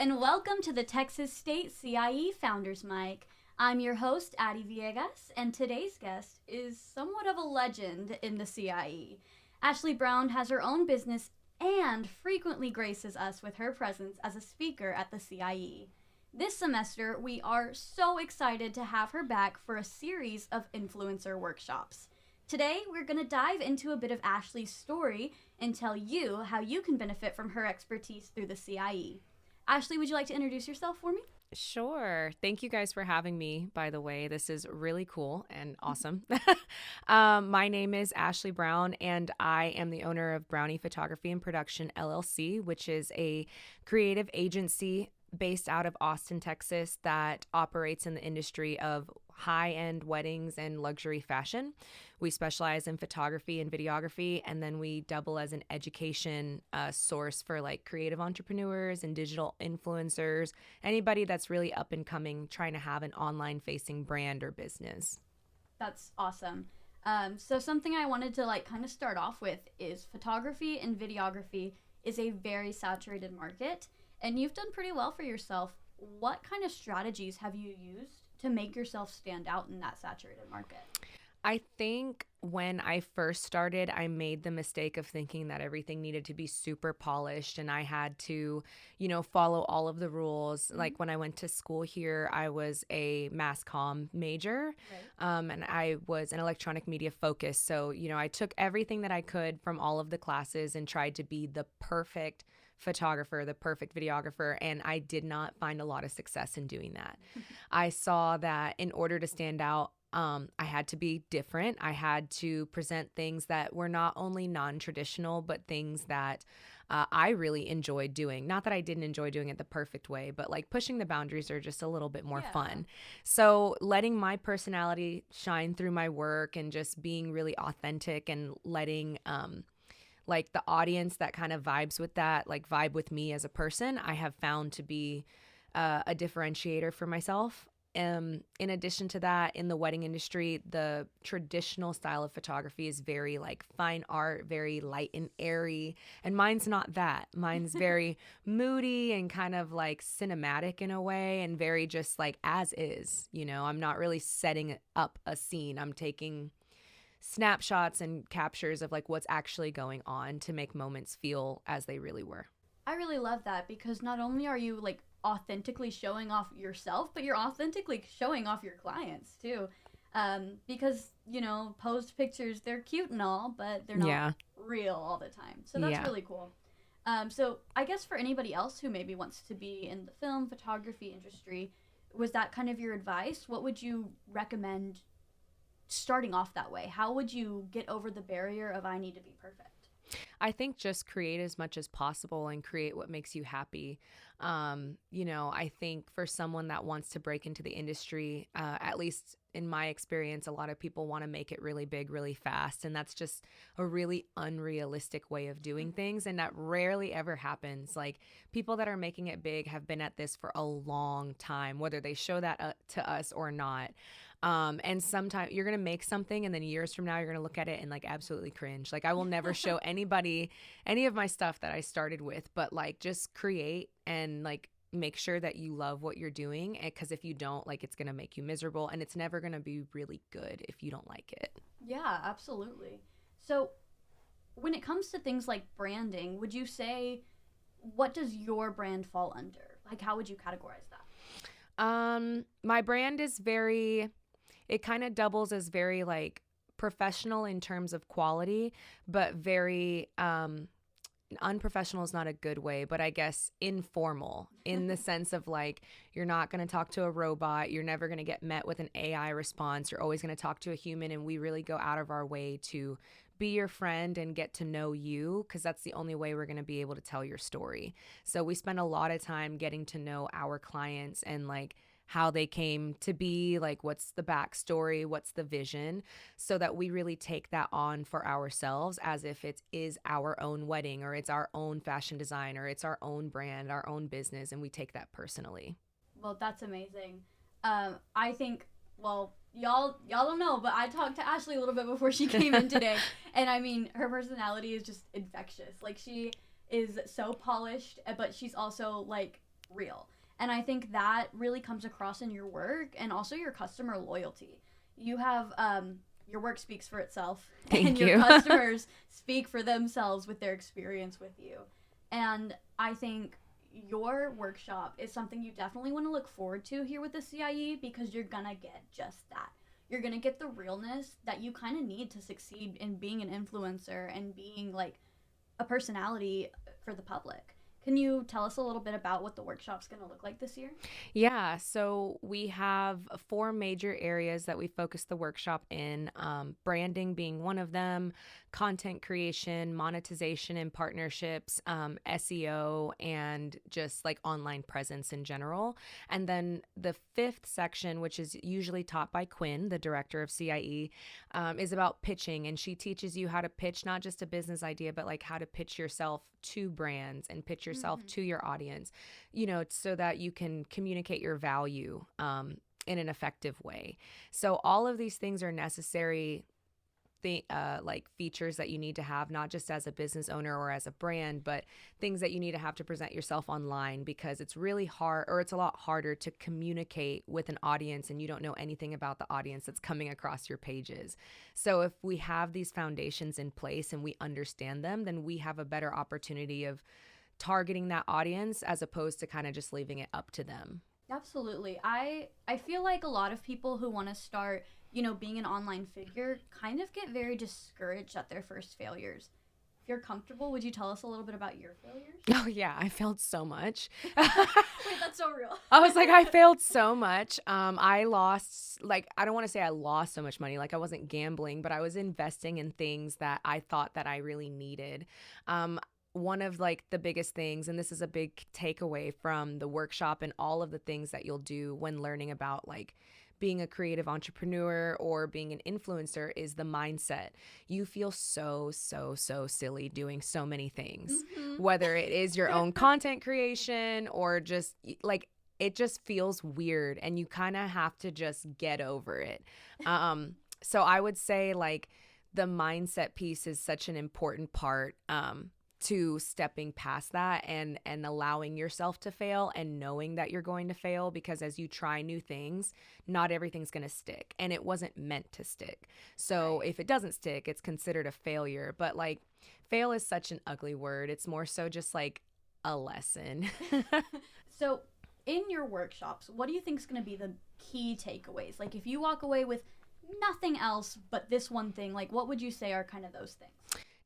and welcome to the Texas State CIE Founders Mic. I'm your host, Addie Villegas, and today's guest is somewhat of a legend in the CIE. Ashley Brown has her own business and frequently graces us with her presence as a speaker at the CIE. This semester, we are so excited to have her back for a series of influencer workshops. Today, we're going to dive into a bit of Ashley's story and tell you how you can benefit from her expertise through the CIE. Ashley, would you like to introduce yourself for me? Sure. Thank you guys for having me, by the way. This is really cool and awesome. My name is Ashley Brown, and I am the owner of Brownie Photography and Production, LLC, which is a creative agency based out of Austin, Texas, that operates in the industry of high-end weddings and luxury fashion. We specialize in photography and videography, and then we double as an education source for like creative entrepreneurs and digital influencers, anybody that's really up and coming, trying to have an online-facing brand or business. That's awesome. So something I wanted to kind of start off with is photography and videography is a very saturated market, and you've done pretty well for yourself. What kind of strategies have you used to make yourself stand out in that saturated market? I think when I first started, I made the mistake of thinking that everything needed to be super polished and I had to, follow all of the rules. Mm-hmm. Like when I went to school here, I was a mass comm major, right. And I was an electronic media focus. So, I took everything that I could from all of the classes and tried to be the perfect photographer, the perfect videographer, and I did not find a lot of success in doing that. I saw that in order to stand out, I had to be different. I had to present things that were not only non-traditional, but things that I really enjoyed doing. Not that I didn't enjoy doing it the perfect way, but like pushing the boundaries are just a little bit more fun. So letting my personality shine through my work and just being really authentic and letting like the audience that kind of vibes with that, like vibe with me as a person, I have found to be a differentiator for myself. In addition to that, in the wedding industry, the traditional style of photography is very like fine art, very light and airy. And mine's not that. Mine's very moody and kind of like cinematic in a way and very just like as is. I'm not really setting up a scene. I'm taking snapshots and captures of like what's actually going on to make moments feel as they really were. I really love that because not only are you like authentically showing off yourself, but you're authentically showing off your clients too. Because, posed pictures, they're cute and all, but they're not real all the time. So that's really cool. So I guess for anybody else who maybe wants to be in the film photography industry, was that kind of your advice? What would you recommend starting off that way? How would you get over the barrier of I need to be perfect? I think just create as much as possible and create what makes you happy. I think for someone that wants to break into the industry, at least in my experience, a lot of people want to make it really big, really fast. And that's just a really unrealistic way of doing things. And that rarely ever happens. Like people that are making it big have been at this for a long time, whether they show that to us or not. And sometimes you're going to make something and then years from now, you're going to look at it and like absolutely cringe. Like I will never show anybody any of my stuff that I started with, but like just create and like make sure that you love what you're doing. Because if you don't, like it's going to make you miserable and it's never going to be really good if you don't like it. Yeah, absolutely. So when it comes to things like branding, would you say, what does your brand fall under? Like, how would you categorize that? My brand is it kind of doubles as very like professional in terms of quality, but very, unprofessional is not a good way, but I guess informal in the sense of like, you're not going to talk to a robot. You're never going to get met with an AI response. You're always going to talk to a human. And we really go out of our way to be your friend and get to know you because that's the only way we're going to be able to tell your story. So we spend a lot of time getting to know our clients and like how they came to be, like what's the backstory, what's the vision, so that we really take that on for ourselves as if it is our own wedding or it's our own fashion design or it's our own brand, our own business, and we take that personally. Well, that's amazing. I think, well, y'all don't know, but I talked to Ashley a little bit before she came in today, and I mean, her personality is just infectious. Like she is so polished, but she's also like real. And I think that really comes across in your work and also your customer loyalty. You have your work speaks for itself. Thank and you. your customers speak for themselves with their experience with you. And I think your workshop is something you definitely want to look forward to here with the CIE, because you're going to get just that. You're going to get the realness that you kind of need to succeed in being an influencer and being like a personality for the public. Can you tell us a little bit about what the workshop's going to look like this year? Yeah, so we have 4 major areas that we focus the workshop in, branding being one of them, content creation, monetization and partnerships, SEO, and just like online presence in general. And then the 5th section, which is usually taught by Quinn, the director of CIE, is about pitching. And she teaches you how to pitch not just a business idea, but like how to pitch yourself to brands and pitch yourself to your audience, so that you can communicate your value in an effective way. So all of these things are necessary like features that you need to have, not just as a business owner or as a brand, but things that you need to have to present yourself online, because it's really hard, or it's a lot harder to communicate with an audience and you don't know anything about the audience that's coming across your pages. So if we have these foundations in place and we understand them, then we have a better opportunity of targeting that audience as opposed to kind of just leaving it up to them. Absolutely. I feel like a lot of people who want to start, being an online figure kind of get very discouraged at their first failures. If you're comfortable, would you tell us a little bit about your failures? Oh yeah, I failed so much. Wait, that's so real. I was like, I failed so much. I lost, I don't want to say I lost so much money. Like, I wasn't gambling, but I was investing in things that I thought that I really needed. One of the biggest things, and this is a big takeaway from the workshop and all of the things that you'll do when learning about being a creative entrepreneur or being an influencer, is the mindset. You feel so silly doing so many things, whether it is your own content creation or just it just feels weird, and you kind of have to just get over it. So I would say the mindset piece is such an important part to stepping past that and allowing yourself to fail and knowing that you're going to fail, because as you try new things, not everything's going to stick, and it wasn't meant to stick. So if it doesn't stick, it's considered a failure. But fail is such an ugly word. It's more so just a lesson. So in your workshops, what do you think is going to be the key takeaways? If you walk away with nothing else but this one thing, what would you say are kind of those things?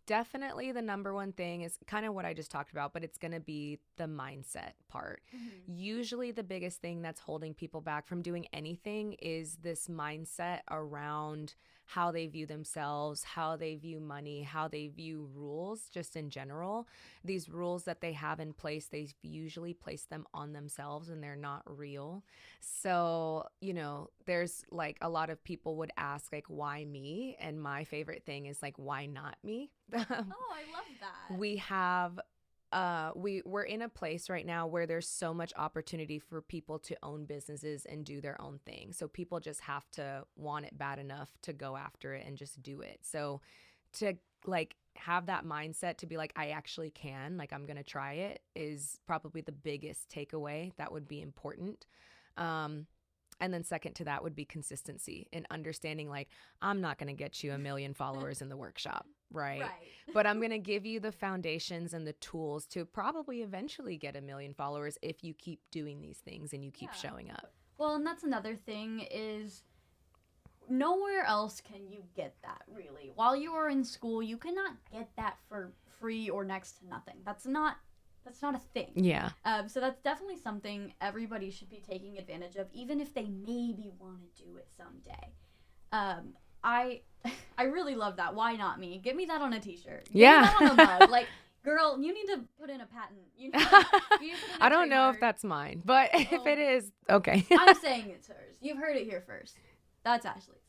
Definitely the number one thing is kind of what I just talked about, but it's going to be the mindset part. Usually the biggest thing that's holding people back from doing anything is this mindset around how they view themselves, how they view money, how they view rules just in general. These rules that they have in place, they usually place them on themselves and they're not real. So, there's a lot of people would ask why me? And my favorite thing is why not me? Oh, I love that. We have we're in a place right now where there's so much opportunity for people to own businesses and do their own thing. So people just have to want it bad enough to go after it and just do it. So to have that mindset to be I actually can, I'm going to try it, is probably the biggest takeaway that would be important. And then second to that would be consistency and understanding I'm not going to get you 1 million followers in the workshop, right? But I'm going to give you the foundations and the tools to probably eventually get 1 million followers if you keep doing these things and you keep showing up. Well, and that's another thing is nowhere else can you get that, really. While you are in school, you cannot get that for free or next to nothing. That's not a thing. Yeah. So that's definitely something everybody should be taking advantage of, even if they maybe want to do it someday. I really love that. Why not me? Get me that on a t-shirt. Get me that on a mug. Girl, you need to put in a patent. You need to put in a I don't know trademark. if that's mine, but if it is, okay. I'm saying it's hers. You've heard it here first. That's Ashley's.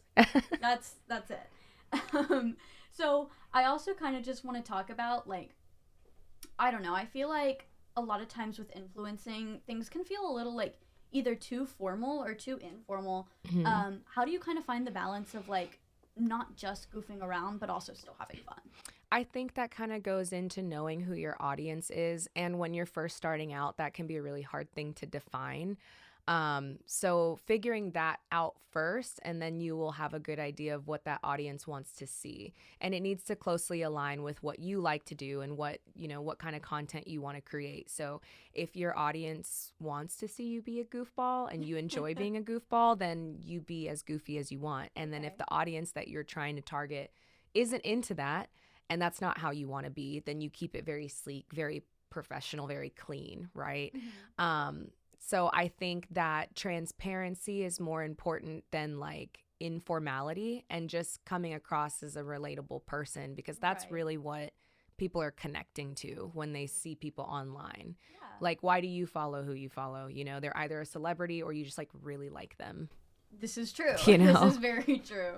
That's it. So I also kind of just want to talk about I don't know. I feel like a lot of times with influencing, things can feel a little either too formal or too informal. How do you kind of find the balance of not just goofing around, but also still having fun? I think that kind of goes into knowing who your audience is. And when you're first starting out, that can be a really hard thing to define. So figuring that out first, and then you will have a good idea of what that audience wants to see. And it needs to closely align with what you like to do and what kind of content you want to create. So if your audience wants to see you be a goofball and you enjoy being a goofball, then you be as goofy as you want. And then if the audience that you're trying to target isn't into that, and that's not how you want to be, then you keep it very sleek, very professional, very clean, right? So I think that transparency is more important than like informality and just coming across as a relatable person, because that's really what people are connecting to when they see people online. Yeah. Like, why do you follow who you follow? They're either a celebrity or you just like really like them. This is true. This is very true.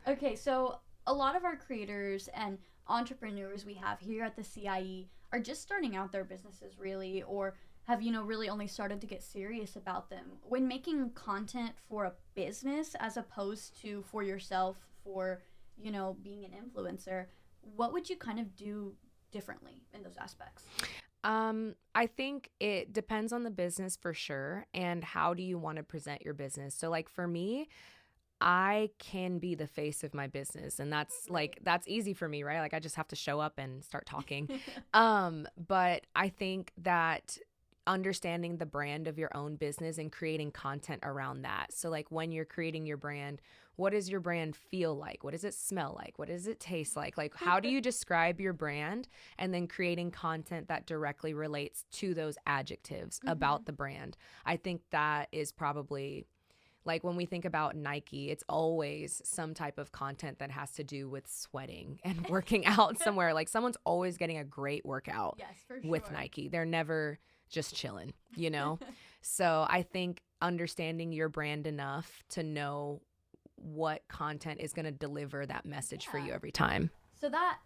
Okay, so a lot of our creators and entrepreneurs we have here at the CIE are just starting out their businesses, really, or have, really only started to get serious about them. When making content for a business as opposed to for yourself, for, being an influencer, what would you kind of do differently in those aspects? I think it depends on the business for sure. And how do you want to present your business? So like for me, I can be the face of my business, and that's easy for me, right? Like I just have to show up and start talking. But I think that understanding the brand of your own business and creating content around that. So like when you're creating your brand, what does your brand feel like? What does it smell like? What does it taste like? Like how do you describe your brand? And then creating content that directly relates to those adjectives about the brand. I think that is probably, like when we think about Nike, it's always some type of content that has to do with sweating and working out somewhere. Like someone's always getting a great workout with Nike. They're never just chilling, So I think understanding your brand enough to know what content is going to deliver that message for you every time. So that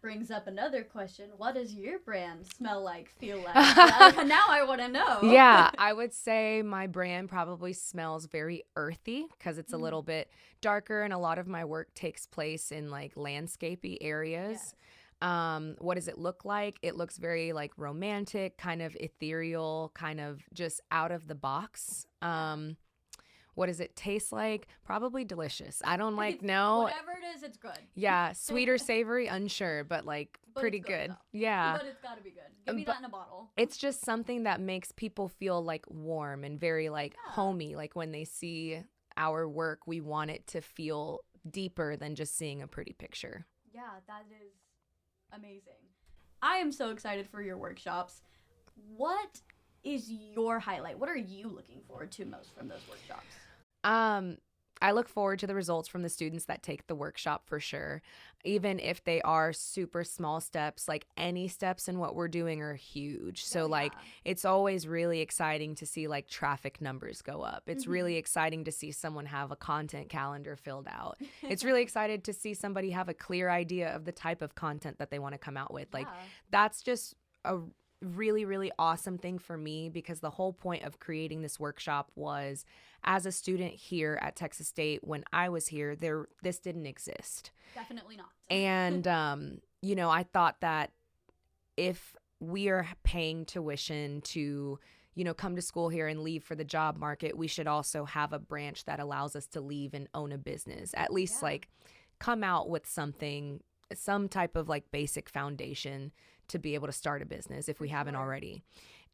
brings up another question. What does your brand smell like, feel like? Now I want to know. Yeah, I would say my brand probably smells very earthy because it's a little bit darker, and a lot of my work takes place in like landscapey areas. Yes. What does it look like? It looks very like romantic, kind of ethereal, kind of just out of the box. What does it taste like? Probably delicious. I don't know. Whatever it is, it's good. Yeah, sweet or savory, unsure, but pretty good. Yeah. But it's got to be good. Give me that in a bottle. It's just something that makes people feel like warm and very homey. Like when they see our work, we want it to feel deeper than just seeing a pretty picture. Yeah, that is amazing. I am so excited for your workshops. What is your highlight? What are you looking forward to most from those workshops? I look forward to the results from the students that take the workshop for sure. Even if they are super small steps, like any steps in what we're doing are huge. So it's always really exciting to see like traffic numbers go up. It's really exciting to see someone have a content calendar filled out. It's really excited to see somebody have a clear idea of the type of content that they want to come out with. Like that's just a really, really awesome thing for me, because the whole point of creating this workshop was, as a student here at Texas State, when I was here, this didn't exist. Definitely not. And, I thought that if we are paying tuition to, come to school here and leave for the job market, we should also have a branch that allows us to leave and own a business. At least come out with something, some type of basic foundation to be able to start a business if we haven't already.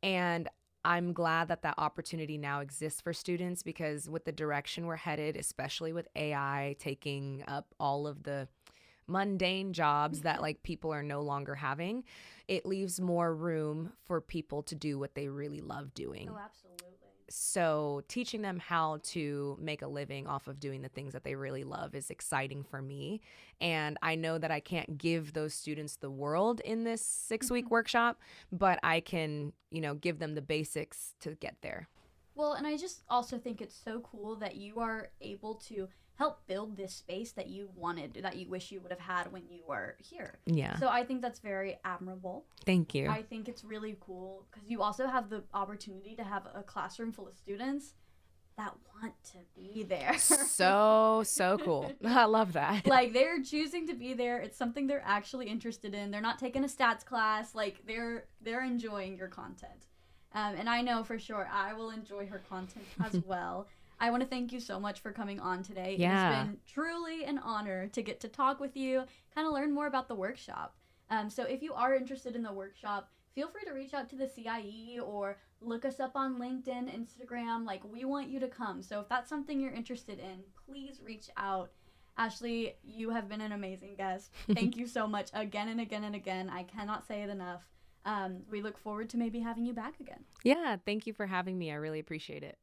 And I'm glad that opportunity now exists for students, because with the direction we're headed, especially with AI taking up all of the mundane jobs that people are no longer having, it leaves more room for people to do what they really love doing. Oh, absolutely. So teaching them how to make a living off of doing the things that they really love is exciting for me. And I know that I can't give those students the world in this 6-week workshop, but I can, give them the basics to get there. Well, and I just also think it's so cool that you are able to help build this space that you wanted, that you wish you would have had when you were here. Yeah. So I think that's very admirable. Thank you. I think it's really cool because you also have the opportunity to have a classroom full of students that want to be there. So cool. I love that. Like, they're choosing to be there. It's something they're actually interested in. They're not taking a stats class. Like, they're enjoying your content. And I know for sure I will enjoy her content as well. I want to thank you so much for coming on today. Yeah. It has been truly an honor to get to talk with you, kind of learn more about the workshop. So if you are interested in the workshop, feel free to reach out to the CIE or look us up on LinkedIn, Instagram. Like, we want you to come. So if that's something you're interested in, please reach out. Ashley, you have been an amazing guest. Thank you so much again and again and again. I cannot say it enough. We look forward to maybe having you back again. Yeah, thank you for having me. I really appreciate it.